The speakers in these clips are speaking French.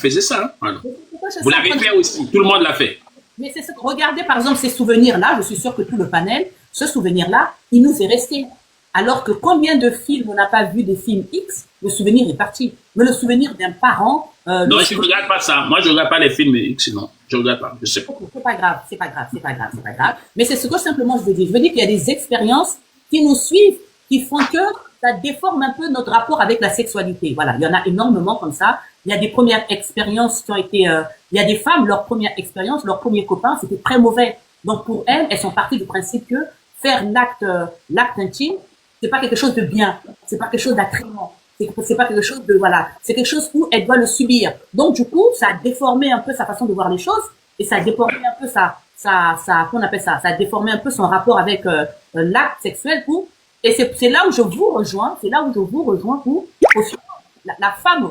faisait ça. Hein, voilà. Pourquoi je Vous suis en l'avez train de- fait aussi. Tout le monde l'a fait. Mais c'est regardez par exemple ces souvenirs-là, je suis sûre que tout le panel, ce souvenir-là, il nous est resté. Alors que combien de films on n'a pas vu des films X, le souvenir est parti. Mais le souvenir d'un parent, Non, je ne regarde pas ça. Moi, je ne regarde pas les films X, non. Je ne regarde pas. Je sais pas. c'est pas grave, c'est pas grave, c'est pas grave, c'est pas grave. Mais c'est ce que simplement je veux dire. Je veux dire qu'il y a des expériences qui nous suivent, qui font que ça déforme un peu notre rapport avec la sexualité. Voilà, il y en a énormément comme ça. Il y a des premières expériences qui ont été, il y a des femmes, leur première expérience, leur premier copain, c'était très mauvais. Donc pour elles, elles sont parties du principe que faire l'acte intime, c'est pas quelque chose de bien, c'est pas quelque chose d'attrayant, c'est pas quelque chose de voilà, c'est quelque chose où elle doit le subir. Donc du coup, ça a déformé un peu sa façon de voir les choses et ça a déformé un peu qu'on appelle ça, ça a déformé un peu son rapport avec l'acte sexuel où et c'est là où je vous rejoins, c'est là où je vous rejoins où au final, la femme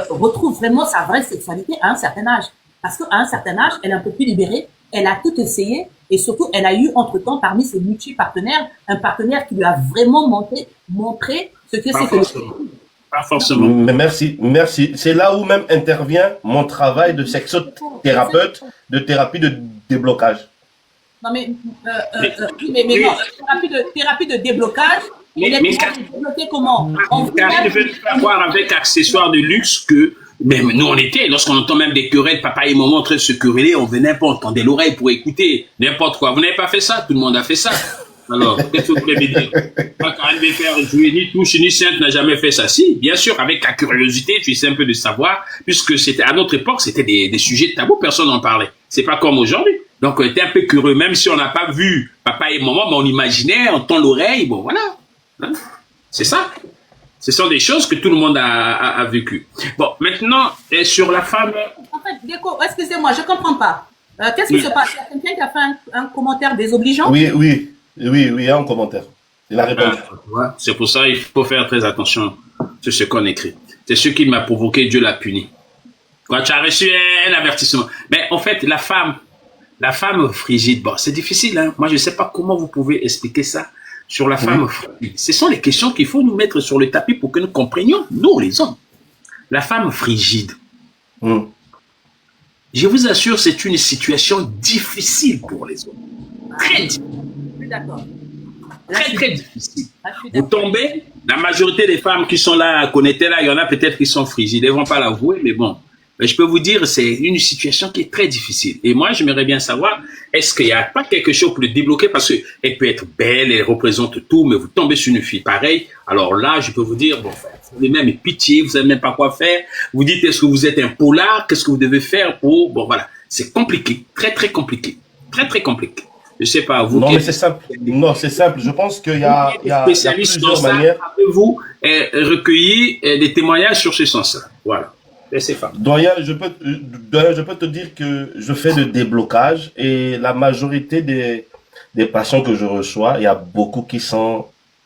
retrouve vraiment sa vraie sexualité à un certain âge. Parce qu'à un certain âge, elle est un peu plus libérée, elle a tout essayé, et surtout, elle a eu entre-temps, parmi ses multi-partenaires, un partenaire qui lui a vraiment montré ce que c'est que le... Pas forcément. Mais merci, merci. C'est là où même intervient mon travail de sexothérapeute, de thérapie de déblocage. Non, mais non, thérapie de déblocage, Mais débloquer comment? Karine veut nous faire voir avec accessoires de luxe que même nous on était, lorsqu'on entend même des querelles, papa et maman en train de se quereller, on venait pas, on tendait l'oreille pour écouter n'importe quoi. Vous n'avez pas fait ça, tout le monde a fait ça. Alors, qu'est-ce que vous voulez me dire? Moi, Karine veut faire jouer ni touche ni sainte n'a jamais fait ça. Si, bien sûr, avec la curiosité, tu sais un peu de savoir, puisque c'était à notre époque, c'était des sujets tabous, personne n'en parlait. C'est pas comme aujourd'hui. Donc, on était un peu curieux, même si on n'a pas vu papa et maman, mais on imaginait, on tend l'oreille, bon voilà. Hein? C'est ça. Ce sont des choses que tout le monde a vécues. Bon, maintenant, sur la femme... En fait, Déco, excusez-moi, je comprends pas. Qu'est-ce qui se passe? Il y a quelqu'un qui a fait un commentaire désobligeant? Oui, un commentaire. Il a répondu. C'est pour ça qu'il faut faire très attention sur ce qu'on écrit. C'est ce qui m'a provoqué, Dieu l'a puni. Quand tu as reçu un avertissement. Mais en fait, la femme frigide, bon, c'est difficile. Hein? Moi, je ne sais pas comment vous pouvez expliquer ça sur la femme frigide. Ce sont les questions qu'il faut nous mettre sur le tapis pour que nous comprenions, nous les hommes. La femme frigide. Je vous assure, c'est une situation difficile pour les hommes. Très difficile. Je suis d'accord. Très difficile. Vous tombez, la majorité des femmes qui sont là, connectées là, il y en a peut-être qui sont frigides. Elles ne vont pas l'avouer, mais bon. Mais je peux vous dire, c'est une situation qui est très difficile. Et moi, j'aimerais bien savoir, est-ce qu'il n'y a pas quelque chose pour le débloquer? Parce qu'elle peut être belle, elle représente tout, mais vous tombez sur une fille pareille. Alors là, je peux vous dire, bon, vous avez même pitié, vous savez même pas quoi faire. Vous dites, est-ce que vous êtes un polar? Qu'est-ce que vous devez faire pour... Bon, voilà. C'est compliqué. Très compliqué. Très compliqué. Je sais pas, vous... Non, mais c'est simple. Non, c'est simple. Je pense qu'il y a plusieurs manières. Avez-vous recueilli des témoignages sur ce sens-là? Voilà. Doyen, je peux te dire que je fais de déblocage et la majorité des patients que je reçois, il y a beaucoup qui sont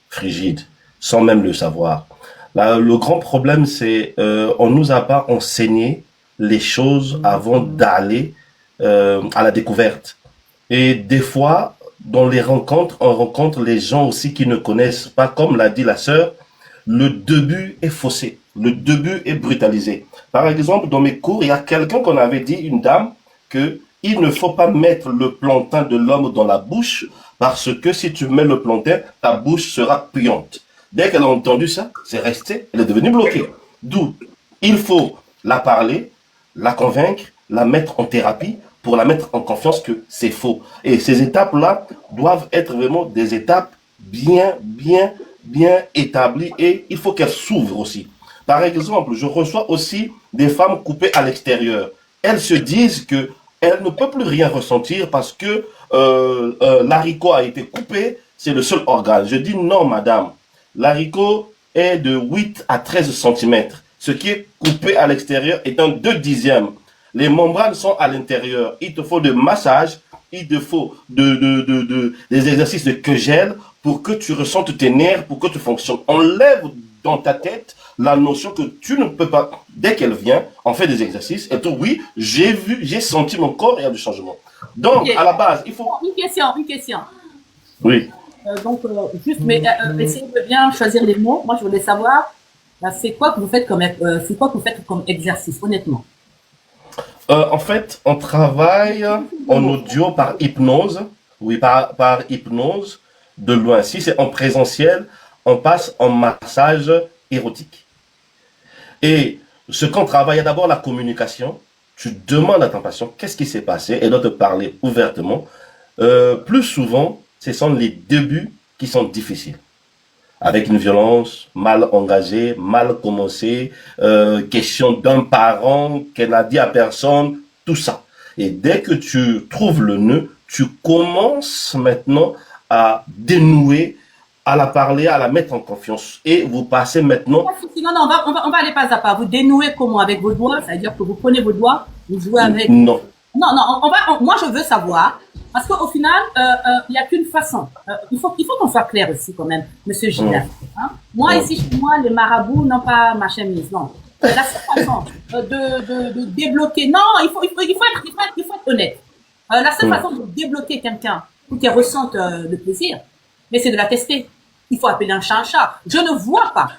frigides, sans même le savoir. Là, le grand problème, c'est on nous a pas enseigné les choses avant d'aller à la découverte. Et des fois, dans les rencontres, on rencontre les gens aussi qui ne connaissent pas, comme l'a dit la sœur, le début est faussé, le début est brutalisé. Par exemple, dans mes cours, il y a quelqu'un qu'on avait dit, une dame, que il ne faut pas mettre le plantain de l'homme dans la bouche, parce que si tu mets le plantain, ta bouche sera puante. Dès qu'elle a entendu ça, c'est resté, elle est devenue bloquée. D'où il faut la parler, la convaincre, la mettre en thérapie, pour la mettre en confiance que c'est faux. Et ces étapes-là doivent être vraiment des étapes bien établies et il faut qu'elles s'ouvrent aussi. Par exemple, je reçois aussi des femmes coupées à l'extérieur. Elles se disent que elles ne peuvent plus rien ressentir parce que l'haricot a été coupé, c'est le seul organe. Je dis non, madame. L'haricot est de 8 à 13 cm. Ce qui est coupé à l'extérieur est un 2/10. Les membranes sont à l'intérieur. Il te faut de massage, il te faut des exercices de Kegel pour que tu ressentes tes nerfs, pour que tu fonctionnes. Enlève dans ta tête la notion que tu ne peux pas. Dès qu'elle vient, on fait des exercices. Et tout, oui, j'ai senti mon corps, il y a du changement. Donc, okay. À la base, il faut... Une question. Oui. Juste, mais essayez de bien choisir les mots. Moi, je voulais savoir, Là, c'est quoi que vous faites c'est quoi que vous faites comme exercice, honnêtement? En fait, on travaille en audio par hypnose. Oui, par hypnose de loin. Si c'est en présentiel, on passe en massage érotique. Et ce qu'on travaille, il y a d'abord la communication. Tu demandes à ton patient qu'est-ce qui s'est passé et doit te parler ouvertement. Plus souvent, ce sont les débuts qui sont difficiles. Avec une violence mal engagée, mal commencée, question d'un parent qu'elle n'a dit à personne, tout ça. Et dès que tu trouves le nœud, tu commences maintenant à dénouer, à la parler, à la mettre en confiance. Et vous passez maintenant... Non, non, on va aller pas à pas. Vous dénouez comment? Avec vos doigts? C'est-à-dire que vous prenez vos doigts, vous jouez avec... Non. Non, non, moi je veux savoir, parce qu'au final, il n'y a qu'une façon. Il faut qu'on soit clair aussi quand même, Monsieur Gilles. Hein? Moi, ici, chez moi, les marabouts n'ont pas ma chemise, non. La seule façon de débloquer, non, il faut être honnête. La seule façon de débloquer quelqu'un pour qu'il ressente le plaisir, mais c'est de la tester. Il faut appeler un chat un chat. Je ne vois pas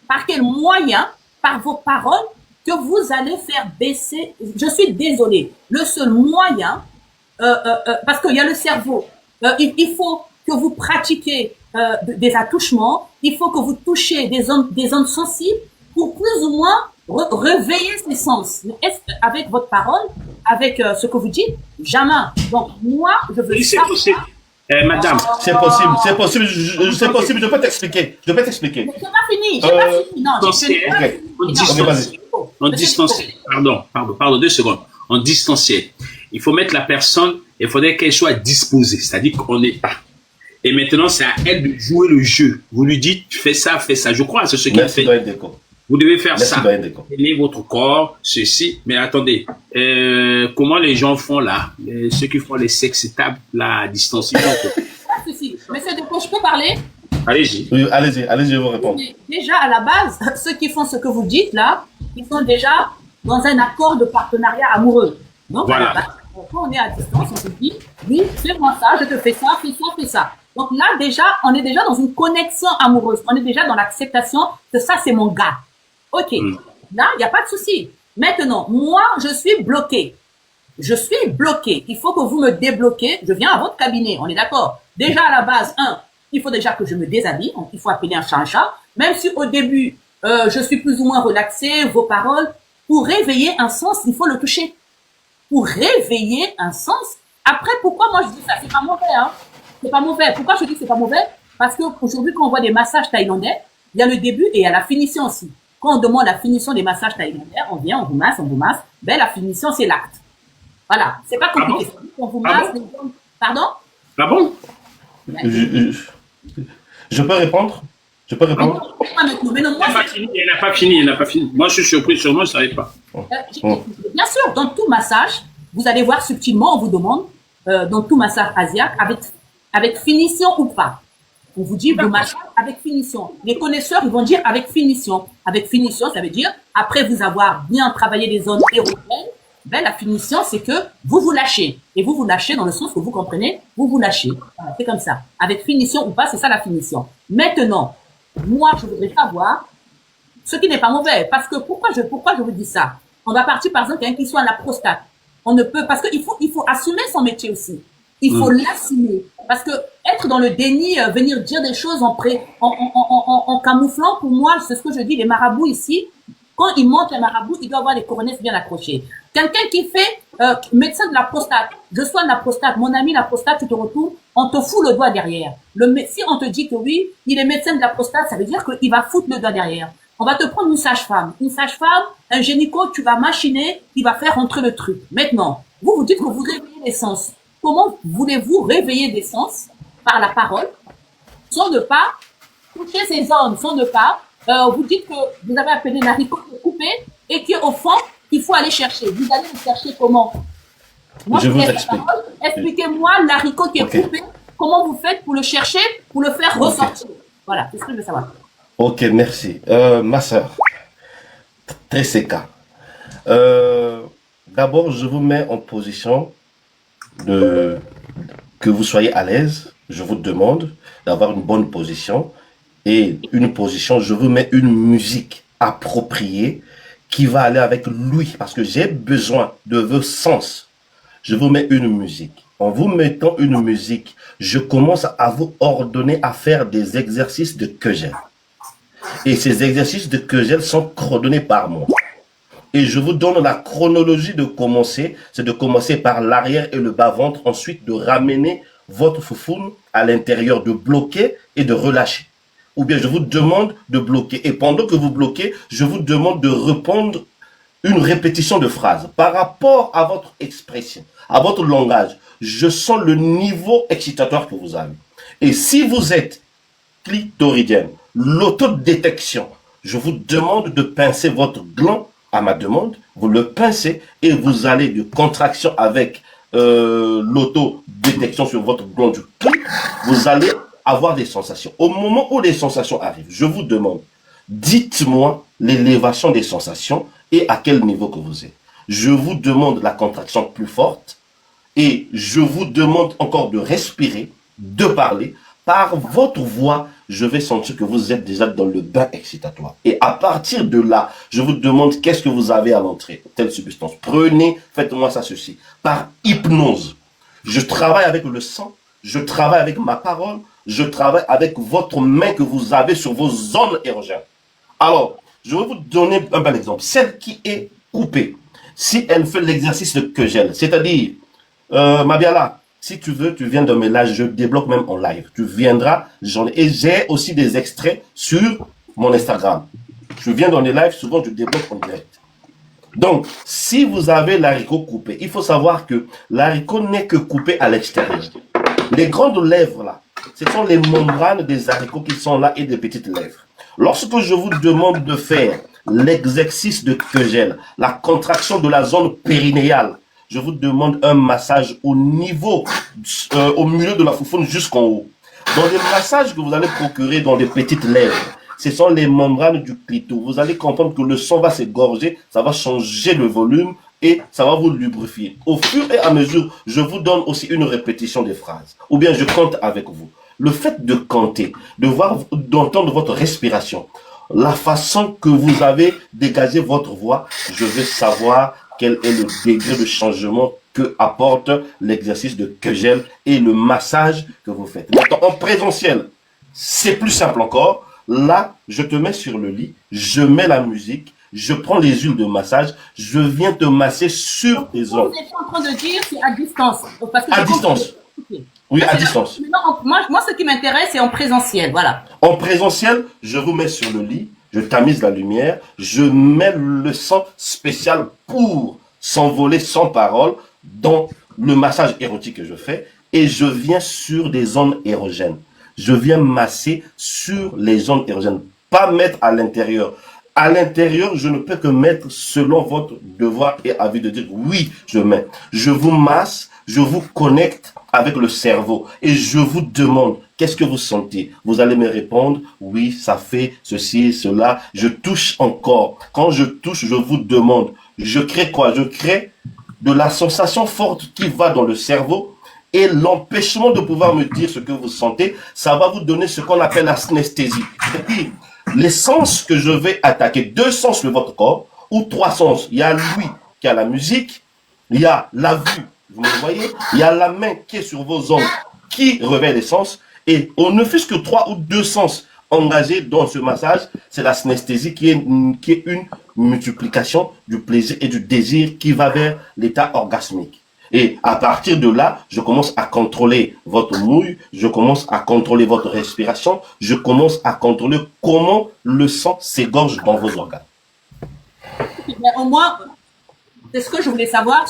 par quel moyen, par vos paroles, que vous allez faire baisser. Je suis désolée. Le seul moyen, parce qu'il y a le cerveau, il faut que vous pratiquiez des attouchements, il faut que vous touchiez des zones sensibles pour plus ou moins réveiller ces sens. Est-ce avec votre parole, avec ce que vous dites, jamais. Donc moi, je veux Oui, c'est possible. Madame. C'est possible, c'est possible, c'est possible, je peux t'expliquer. Je peux t'expliquer. Mais c'est pas fini, j'ai pas fini. Non, En distanciel. Pardon, 2 secondes. En distanciel. Il faut mettre la personne, il faudrait qu'elle soit disposée, c'est-à-dire qu'on n'est pas. Et maintenant, c'est à elle de jouer le jeu. Vous lui dites, fais ça, fais ça. Je crois, c'est ce qu'il fait. Vous devez faire ça. Tenez votre corps, ceci. Mais attendez, comment les gens font là? Ceux qui font les sextables, la distanciation. Pas de souci. Monsieur Deco, je peux parler? Allez-y. Oui, allez-y, je vous réponds. Déjà, à la base, ceux qui font ce que vous dites là, ils sont déjà dans un accord de partenariat amoureux. Donc, voilà. À la base, quand on est à distance, on se dit, oui, fais-moi ça, je te fais ça, fais ça, fais ça. Donc là, déjà, on est déjà dans une connexion amoureuse. On est déjà dans l'acceptation que ça, c'est mon gars. OK. Là, il n'y a pas de souci. Maintenant, moi, je suis bloqué. Je suis bloqué. Il faut que vous me débloquez. Je viens à votre cabinet. On est d'accord. Déjà, à la base, il faut déjà que je me déshabille. Donc, il faut appeler un chat un chat. Même si au début, je suis plus ou moins relaxé, vos paroles, pour réveiller un sens, il faut le toucher. Pour réveiller un sens. Après, pourquoi moi je dis ça? C'est pas mauvais, hein. C'est pas mauvais. Pourquoi je dis que c'est pas mauvais? Parce que aujourd'hui, quand on voit des massages thaïlandais, il y a le début et il y a la finition aussi. Quand on demande la finition des massages thaïlandais, on vient, on vous masse. Ben, la finition, c'est l'acte. Voilà. C'est pas compliqué. Ah bon? On vous masse. Pardon? Ah bon? Je peux répondre? Je peux répondre? Mais non, moi, elle n'a pas fini. Moi, je suis surpris, sûrement, je ne savais pas. Bien sûr, dans tout massage, vous allez voir subtilement, on vous demande, dans tout massage asiatique, avec finition ou pas. On vous dit le massage avec finition. Les connaisseurs, ils vont dire avec finition. Avec finition, ça veut dire, après vous avoir bien travaillé les zones érotiennes, ben, la finition, c'est que vous vous lâchez. Et vous vous lâchez dans le sens que vous comprenez, vous vous lâchez. Voilà, c'est comme ça. Avec finition ou pas, c'est ça la finition. Maintenant, moi, je voudrais savoir ce qui n'est pas mauvais. Parce que pourquoi je vous dis ça? On va partir, par exemple, quelqu'un qui soit à la prostate. On ne peut, parce qu'il faut assumer son métier aussi. Il faut l'assumer. Parce que être dans le déni, venir dire des choses en camouflant, pour moi, c'est ce que je dis, les marabouts ici, quand ils montent les marabouts, ils doivent avoir les coronesses bien accrochées. Quelqu'un qui fait médecin de la prostate, je soigne la prostate, mon ami la prostate, tu te retrouves, on te fout le doigt derrière. Si on te dit que oui, il est médecin de la prostate, ça veut dire qu'il va foutre le doigt derrière. On va te prendre une sage-femme. Une sage-femme, un gynéco, tu vas machiner, il va faire rentrer le truc. Maintenant, vous dites que vous réveillez les sens. Comment voulez-vous réveiller des sens par la parole, sans ne pas toucher ces zones, sans ne pas, vous dites que vous avez appelé l'haricot coupé et qu'au fond, il faut aller chercher. Vous allez le chercher comment? Moi, je vous explique. Expliquez-moi l'haricot qui est coupé, comment vous faites pour le chercher, pour le faire ressortir. Voilà, c'est ce que je veux savoir. Ok, merci. Ma soeur, Treseka. D'abord, je vous mets en position que vous soyez à l'aise. Je vous demande d'avoir une bonne position. Et une position, je vous mets une musique approprié qui va aller avec lui, parce que j'ai besoin de vos sens. Je vous mets une musique. En vous mettant une musique, je commence à vous ordonner à faire des exercices de Kegel. Et ces exercices de Kegel sont coordonnés par moi. Et je vous donne la chronologie de commencer. C'est de commencer par l'arrière et le bas-ventre. Ensuite, de ramener votre foufoune à l'intérieur, de bloquer et de relâcher. Ou bien je vous demande de bloquer. Et pendant que vous bloquez, je vous demande de répondre une répétition de phrase. Par rapport à votre expression, à votre langage, je sens le niveau excitatoire que vous avez. Et si vous êtes clitoridienne, l'autodétection, je vous demande de pincer votre gland à ma demande, vous le pincez et vous allez de contraction avec l'autodétection sur votre gland du clip, vous allez avoir des sensations. Au moment où les sensations arrivent, je vous demande, dites-moi l'élévation des sensations et à quel niveau que vous êtes. Je vous demande la contraction plus forte et je vous demande encore de respirer, de parler. Par votre voix, je vais sentir que vous êtes déjà dans le bain excitatoire. Et à partir de là, je vous demande qu'est-ce que vous avez à l'entrée, telle substance. Prenez, faites-moi ça ceci. Par hypnose, je travaille avec le sang, je travaille avec ma parole, je travaille avec votre main que vous avez sur vos zones érogènes. Alors, je vais vous donner un bel exemple. Celle qui est coupée, si elle fait l'exercice de Kegel, c'est-à-dire, Mabiala, si tu veux, tu viens de mes lives, je débloque même en live. Tu viendras, et j'ai aussi des extraits sur mon Instagram. Je viens dans les lives, souvent je débloque en direct. Donc, si vous avez l'haricot coupé, il faut savoir que l'haricot n'est que coupé à l'extérieur. Les grandes lèvres là, ce sont les membranes des haricots qui sont là et des petites lèvres. Lorsque je vous demande de faire l'exercice de Kegel, la contraction de la zone périnéale, je vous demande un massage au niveau, au milieu de la foufoune jusqu'en haut. Dans les massages que vous allez procurer dans les petites lèvres, ce sont les membranes du clito. Vous allez comprendre que le sang va s'égorger, ça va changer le volume et ça va vous lubrifier. Au fur et à mesure, je vous donne aussi une répétition des phrases. Ou bien je compte avec vous. Le fait de compter, d'entendre votre respiration, la façon que vous avez dégagé votre voix, je veux savoir quel est le degré de changement que apporte l'exercice de Kegel et le massage que vous faites. Maintenant, en présentiel, c'est plus simple encore. Là, je te mets sur le lit, je mets la musique, je prends les huiles de massage, je viens te masser sur tes ongles. Vous êtes en train de dire c'est à distance. Parce que à distance. Okay. Oui, à distance. Moi, ce qui m'intéresse, c'est en présentiel, voilà. En présentiel, je vous mets sur le lit, je tamise la lumière, je mets le sang spécial pour s'envoler sans parole dans le massage érotique que je fais et je viens sur des zones érogènes. Je viens masser sur les zones érogènes, pas mettre à l'intérieur. À l'intérieur, je ne peux que mettre selon votre devoir et avis de dire oui, je mets. Je vous masse, je vous connecte avec le cerveau et je vous demande qu'est-ce que vous sentez. Vous allez me répondre oui, ça fait ceci, cela. Je touche encore. Quand je touche, je vous demande. Je crée quoi? Je crée de la sensation forte qui va dans le cerveau. Et l'empêchement de pouvoir me dire ce que vous sentez, ça va vous donner ce qu'on appelle la synesthésie. C'est-à-dire, les sens que je vais attaquer, 2 sens de votre corps, ou 3 sens. Il y a lui qui a la musique, il y a la vue, vous me voyez, il y a la main qui est sur vos ongles, qui réveille les sens, et on ne fait que 3 ou 2 sens engagés dans ce massage, c'est la synesthésie qui est une multiplication du plaisir et du désir qui va vers l'état orgasmique. Et à partir de là, je commence à contrôler votre mouille, je commence à contrôler votre respiration, je commence à contrôler comment le sang s'égorge dans vos organes. Mais au moins, c'est ce que je voulais savoir.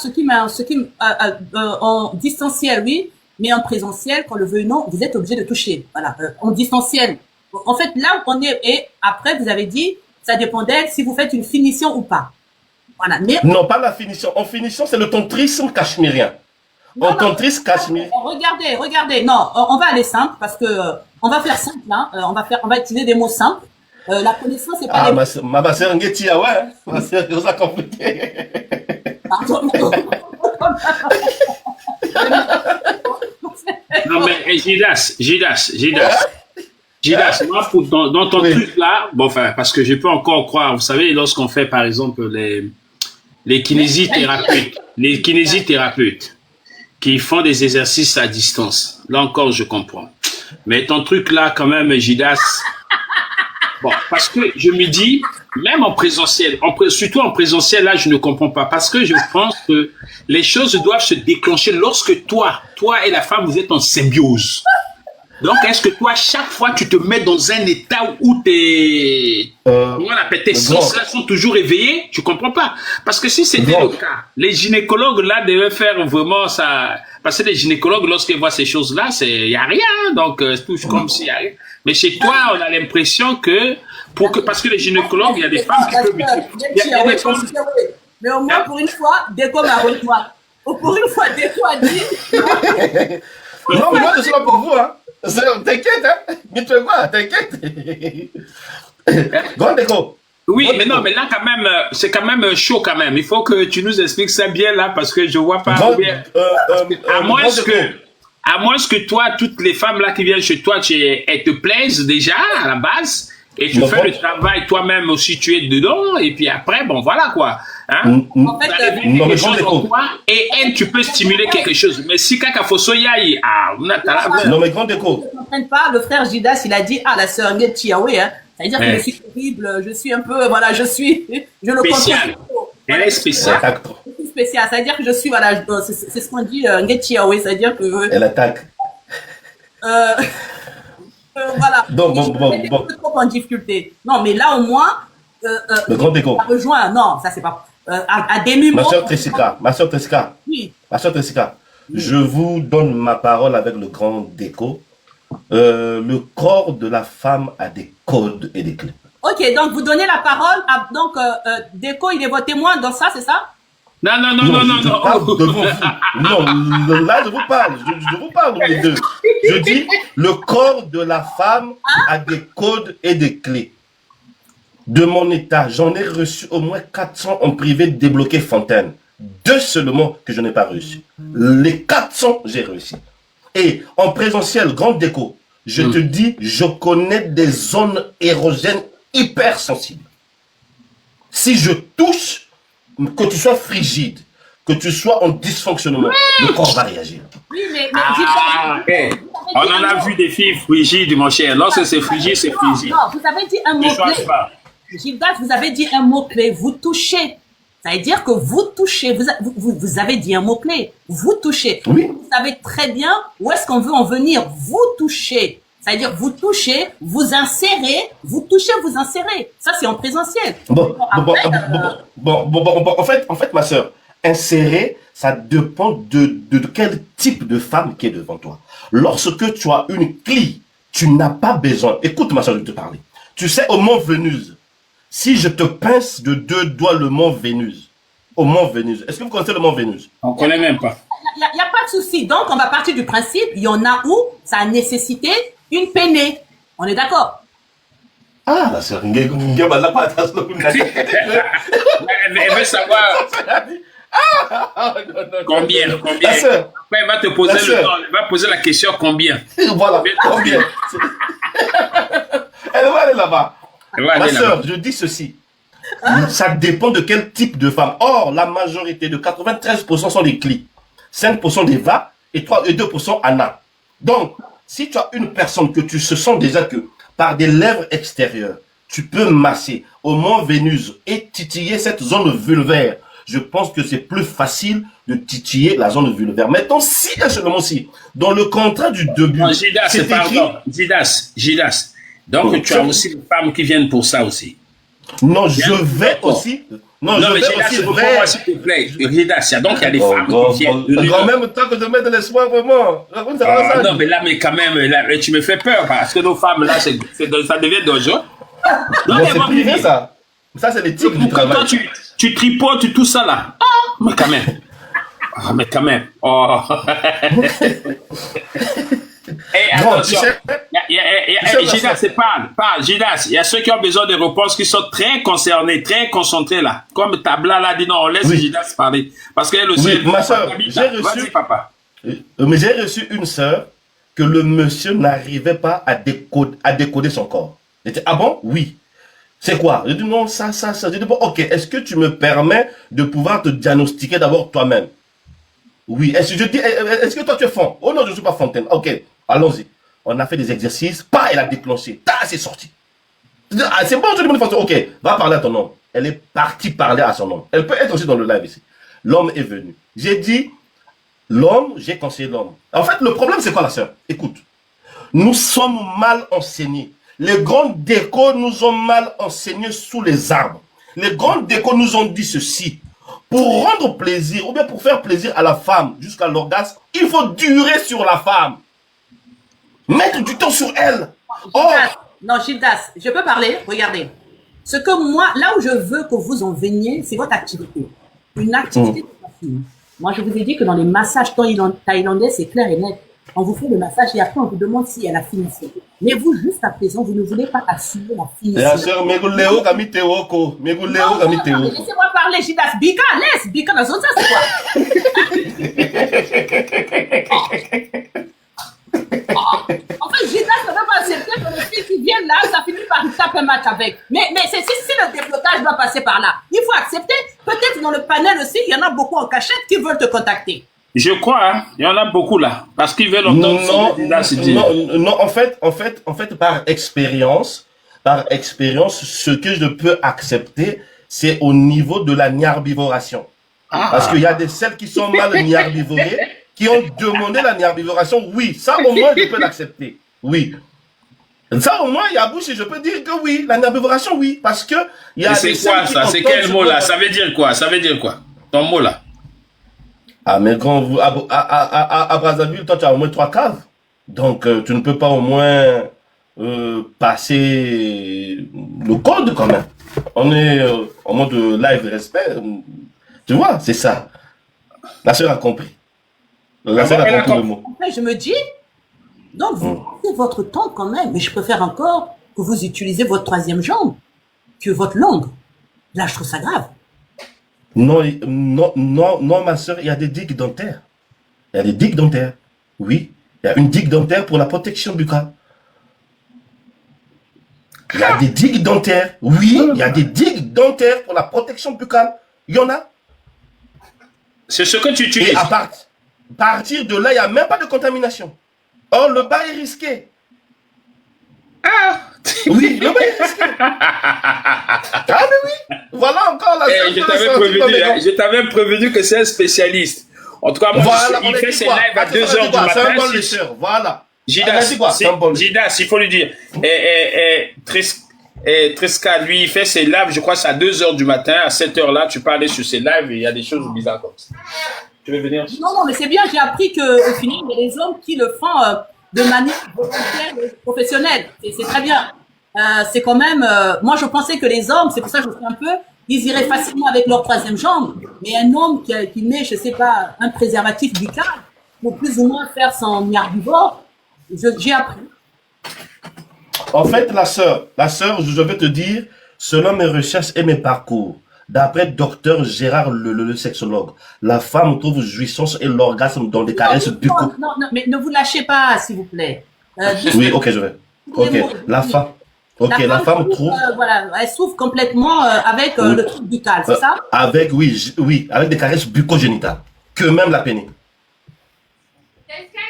En distanciel, oui, mais en présentiel, qu'on le veuille ou non, vous êtes obligé de toucher. Voilà. En distanciel. En fait, là où on est, et après, vous avez dit, ça dépend d'elle, si vous faites une finition ou pas. Voilà, mais... Non, pas la finition. En finition, c'est le tantrisme cachemérien. En tantrisme cachemérien. Regardez. Non, on va aller simple parce que on va faire simple. Hein. On va utiliser des mots simples. La connaissance, c'est pas. Ma sœur Ngeti, ouais. Ma sœur, c'est ça compliqué. Pardon. Non mais Gidas. Gidas, moi, dans ton Oui. truc là, bon, enfin, parce que je peux encore croire, vous savez, lorsqu'on fait, par exemple, les kinésithérapeutes qui font des exercices à distance, là encore, je comprends. Mais ton truc là, quand même, Gidas, bon, parce que je me dis, même en présentiel, surtout en présentiel, là, je ne comprends pas. Parce que je pense que les choses doivent se déclencher lorsque toi et la femme, vous êtes en symbiose. Donc, est-ce que toi, chaque fois, tu te mets dans un état où comment on appelle, tes sens là sont toujours éveillés? Je comprends pas. Parce que si c'était le cas, les gynécologues là devaient faire vraiment ça. Parce que les gynécologues, lorsqu'ils voient ces choses-là, il y a rien. Donc, c'est tout comme s'il y a rien. Mais chez toi, on a l'impression que, parce que les gynécologues, il y a des femmes qui peuvent... Mais au moins, pour une fois, Déco m'a rejoint. Pour une fois, Déco a dit... Non, mais moi, je suis là pour vous, hein. T'inquiète, hein. Mais tu vois, t'inquiète. Grand Déco. Oui, mais non, mais là, quand même, c'est quand même chaud, quand même. Il faut que tu nous expliques ça bien, là, parce que je vois pas bien. À moins que toi, toutes les femmes, là, qui viennent chez toi, elles te plaisent déjà, à la base, et tu fais le travail toi-même aussi, tu es dedans, et puis après, bon, voilà, quoi. Hein? En fait, quelque chose en toi, et elle, tu peux stimuler quelque chose. Mais si Kaka Fosoyaï, non, mais Grand Déco. Je ne comprends pas, le frère Gidas, il a dit, la sœur Nguet Chiaoué, hein. C'est-à-dire que je suis terrible, je suis un peu, voilà, je le spécial. Elle est spéciale. Je suis spéciale, c'est-à-dire que je suis, voilà, c'est ce qu'on dit, Nguet Chiaoué, c'est-à-dire que... Elle attaque. Voilà. Donc, bon. Trop en difficulté. Non, mais là, au moins, le Grand Déco. ça rejoint, non, ça c'est pas, à demi-mot. Ma soeur Tessica. Oui. Ma soeur Tessica. Je vous donne ma parole avec le Grand Déco. Le corps de la femme a des codes et des clés. Ok, donc vous donnez la parole à, donc, Déco, il est votre témoin dans ça, c'est ça? Non. Je parle devant vous. Non, là, je vous parle. Je vous parle, les deux. Je dis, le corps de la femme a des codes et des clés. De mon état, j'en ai reçu au moins 400 en privé débloqué Fontaine. 2 seulement que je n'ai pas reçu. Les 400, j'ai réussi. Et en présentiel, Grand Déco, je te dis, je connais des zones érogènes hyper sensibles. Si je touche, que tu sois frigide, que tu sois en dysfonctionnement, le corps va réagir. Oui, mais on en a vu des filles frigides, mon cher. Lorsque c'est frigide, c'est frigide. Non, vous avez dit un mot-clé. Gildas, vous avez dit un mot-clé, vous touchez. Ça veut dire que vous touchez, vous avez dit un mot-clé, vous touchez. Oui. Vous savez très bien où est-ce qu'on veut en venir, vous touchez. Ça veut dire vous touchez, vous insérez, vous touchez, vous insérez. Ça, c'est en présentiel. En fait, ma soeur, insérer, ça dépend de quel type de femme qui est devant toi. Lorsque tu as une clé, tu n'as pas besoin. Écoute, ma soeur, je vais te parler. Tu sais, au mont Vénus, si je te pince de 2 doigts le mont Vénus, au mont Vénus, est-ce que vous connaissez le mont Vénus? On ne connaît même pas. Il n'y a pas de souci. Donc, on va partir du principe, il y en a où ça a nécessité une peinée. On est d'accord? Ah, la sœur, elle veut savoir combien. La sœur. Après, elle va te poser elle va poser la question combien. Voilà, combien. Elle va aller là-bas. Ma sœur, je dis ceci. Ça dépend de quel type de femme. Or, la majorité de 93% sont des clis. 5% des va et 2% Anna. Donc, si tu as une personne que tu se sens déjà que par des lèvres extérieures, tu peux masser au mont Vénus et titiller cette zone vulvaire. Je pense que c'est plus facile de titiller la zone vulvaire. Maintenant, si et seulement si, dans le contrat du début, c'est écrit... Gidas. Donc, tu as aussi des femmes qui viennent pour ça aussi. Non, je vais aussi... Non, mais Gidas, réponds-moi s'il te plaît. Gidas, donc il y a des femmes qui viennent. En même temps que je mets de l'espoir, vraiment. Non, mais là, quand même, là, tu me fais peur parce que nos femmes, là, ça devient dangereux. Non, c'est privé, ça. Ça, c'est l'éthique du travail. Quand tu tripotes tout ça, là. Mais quand même. Oh. Et attention, Gidas, Gidas, il y a ceux qui ont besoin de réponses qui sont très concernés, très concentrés là. Comme Tabla l'a dit, non, on laisse Gidas parler. Parce qu'elle aussi... Oui, ma soeur, j'ai reçu... Vas-y, papa. Mais j'ai reçu une sœur que le monsieur n'arrivait pas à décoder son corps. J'ai dit, ah bon? Oui. C'est quoi? J'ai dit, non, ça. J'ai dit, bon, ok, est-ce que tu me permets de pouvoir te diagnostiquer d'abord toi-même? Oui. Est-ce que toi tu es fond? Oh non, je ne suis pas Fontaine. Ok, allons-y. On a fait des exercices, pas, elle a déclenché. C'est sorti. Ah, c'est bon, je lui dis, ok, va parler à ton homme. Elle est partie parler à son homme. Elle peut être aussi dans le live ici. L'homme est venu. J'ai dit, l'homme, j'ai conseillé l'homme. En fait, le problème, c'est quoi, la sœur? Écoute, nous sommes mal enseignés. Les grandes décos nous ont mal enseignés sous les arbres. Les grandes décos nous ont dit ceci. Pour rendre plaisir, ou bien pour faire plaisir à la femme jusqu'à l'orgasme, il faut durer sur la femme. Mettre du temps sur elle. Non, Gildas, je peux parler? Regardez. Ce que moi, là où je veux que vous en veniez, c'est votre activité. Une activité de facile. Moi, je vous ai dit que dans les massages thaïlandais, c'est clair et net. On vous fait le massage et après, on vous demande s'il y a la finition. Mais vous, juste à présent, vous ne voulez pas assumer la finition. Bien sûr, Meguleo Kamiteoko. Meguleo Kamiteoko. Laissez-moi parler, Gildas. Bika, laisse. Bika, dans zone, ça, c'est quoi? En fait, Gildas ne veut pas accepter que les filles qui viennent là, ça finit par taper un match avec. Mais si le développage doit passer par là, il faut accepter. Peut-être dans le panel aussi, il y en a beaucoup en cachette qui veulent te contacter. Je crois, hein, il y en a beaucoup là, parce qu'ils veulent entendre non, en fait, par expérience, ce que je peux accepter, c'est au niveau de la niarbivoration. Parce qu'il y a celles qui sont mal niarbivorées, qui ont demandé la niarbivoration. Oui, ça au moins je peux l'accepter. Oui. Ça au moins, il y a bouche et je peux dire que oui, la niarbivoration, oui. Parce que il y a c'est quoi ça? C'est quel mot là? Ça veut dire quoi? Ça veut dire quoi? Ton mot là? Ah, mais quand à Brazzaville, toi, tu as au moins 3 caves. Donc, tu ne peux pas au moins passer le code quand même. On est en mode live respect. Tu vois, c'est ça. La sœur a compris. La sœur a compris le mot. Après, je me dis, donc vous passez votre temps quand même. Mais je préfère encore que vous utilisez votre 3e jambe que votre langue. Là, je trouve ça grave. Non, ma soeur, il y a des digues dentaires. Il y a des digues dentaires. Oui, il y a une digue dentaire pour la protection buccale. Il y a des digues dentaires. Oui, il y a des digues dentaires pour la protection buccale. Il y en a. C'est ce que tu utilises. Et à partir de là, il n'y a même pas de contamination. Or, le bas est risqué. Ah! Oui, le bas est risqué. Ah, mais oui. Voilà encore la je t'avais prévenu que c'est un spécialiste. En tout cas, moi, voilà, il fait ses lives à 2h du matin. C'est un bon lécheur, voilà. Gidas, il faut lui dire. Triska, lui, il fait ses lives, je crois, c'est à 2h du matin. À 7h là, tu parlais sur ses lives et il y a des choses bizarres comme ça. Tu veux venir? Non, mais c'est bien, j'ai appris qu'au final, il y a des hommes qui le font de manière volontaire et professionnelle. C'est très bien. C'est quand même... moi, je pensais que les hommes, c'est pour ça que je suis un peu... Ils iraient facilement avec leur 3e jambe. Mais un homme qui met, je sais pas, un préservatif buccal pour plus ou moins faire son herbivore, j'ai appris. En fait, la sœur, je vais te dire, selon mes recherches et mes parcours, d'après docteur Gérard le sexologue, la femme trouve jouissance et l'orgasme dans des caresses buccales. Non, mais ne vous lâchez pas, s'il vous plaît. Oui, ok, je vais. Ok, la femme trouve... voilà, elle souffre complètement avec le truc buccal, c'est ça? Avec, oui, avec des caresses bucco-génitales. Que même la pénis.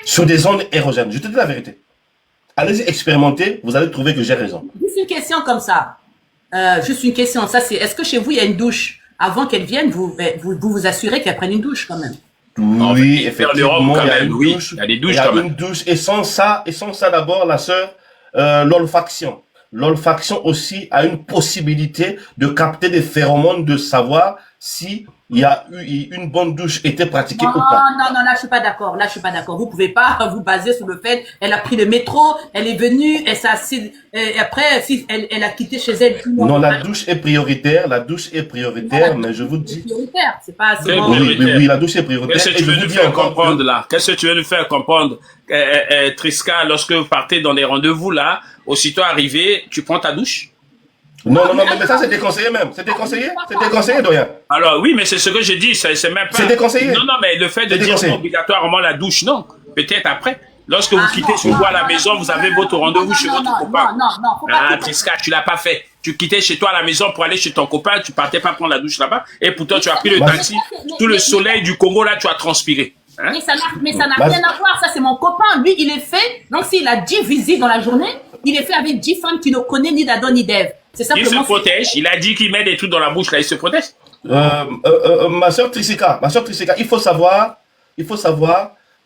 Sur des zones érogènes. Je te dis la vérité. Allez-y expérimenter, vous allez trouver que j'ai raison. Juste une question comme ça. Juste une question, ça c'est, est-ce que chez vous il y a une douche? Avant qu'elle vienne, vous assurez qu'elle prenne une douche quand même? Oui, effectivement, il y a une oui, douche. Il y a des douches quand même. Une douche, et sans ça d'abord, la sœur, l'olfaction. L'olfaction aussi a une possibilité de capter des phéromones, de savoir si il y a eu une bonne douche été pratiquée ou pas. Non, là je suis pas d'accord. Vous pouvez pas vous baser sur le fait elle a pris le métro, elle est venue, elle s'est assise, et après si elle a quitté chez elle. Non, la douche est prioritaire, mais je vous dis. Prioritaire, c'est pas. Oui, la douche est prioritaire. Qu'est-ce que tu veux nous faire comprendre là? Qu'est-ce que tu veux nous faire comprendre, Triska, lorsque vous partez dans des rendez-vous là, aussitôt arrivé, tu prends ta douche? Non, mais ça c'est déconseillé même. C'est déconseillé, Doyen. Alors oui, mais c'est ce que je dis, c'est même pas... C'est déconseillé. Non, mais le fait de dire obligatoirement la douche, non. Peut-être après. Lorsque vous quittez chez toi à la maison, vous avez votre rendez-vous chez votre copain. Non, faut pas Ah, Triska, tu l'as pas fait. Tu quittais chez toi à la maison pour aller chez ton copain, tu partais pas prendre la douche là-bas, et pourtant tu as pris le taxi, tout le soleil du Congo là, tu as transpiré. Hein? Mais ça n'a rien à voir, ça c'est mon copain, lui il est fait, donc s'il a 10 visites dans la journée, il est fait avec 10 femmes qu'il ne connaît ni d'Adam ni d'Ève. C'est Il se protège, il a dit qu'il met des trucs dans la bouche là, il se protège. Ma soeur Trisika, il faut savoir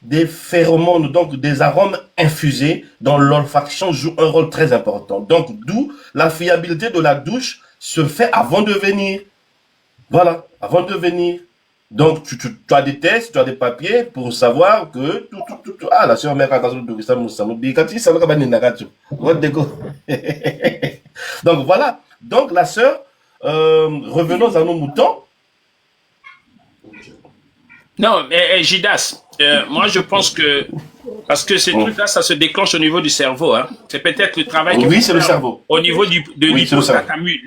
des phéromones, donc des arômes infusés dont l'olfaction joue un rôle très important. Donc, d'où la fiabilité de la douche se fait avant de venir. Voilà, avant de venir. Donc, tu as des tests, tu as des papiers pour savoir que ah, la sœur mère, donc, voilà. Donc, la sœur, revenons à nos moutons. Non, mais Gidas, moi je pense que parce que ces trucs-là, ça se déclenche au niveau du cerveau. Hein. C'est peut-être le travail. Oui, c'est le cerveau. Au niveau de l'hypothalamus.